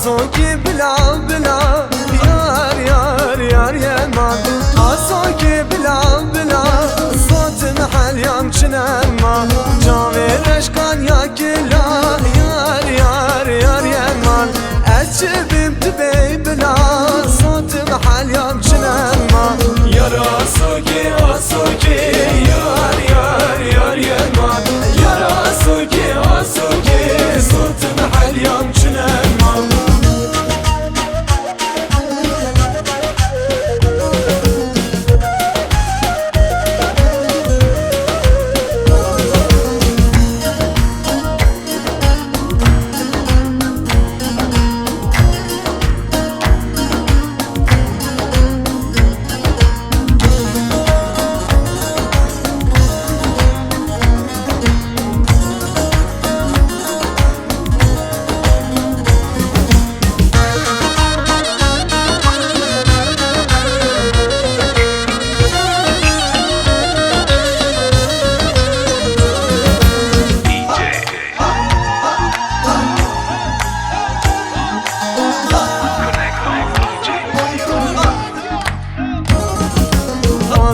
آسوکی بلا بلا یار یار یار یمان آسوکی بلا بلا صوت محل یم چنما جاوی رشکان یا کلا یار یار یار یمان اچه بیم تبی بلا صوت محل یم چنما یار آسوکی آسوکی یار یار یار یمان یار آسوکی آسوکی صوت محل یم چنما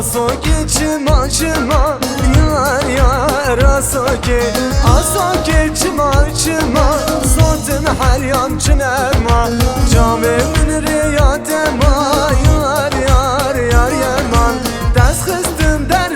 آسوکی چما چما یار یار آسوکی آسوکی چما چما صوت محل یم چنما جام من ریات ما یار یار یار یمان دست خستم در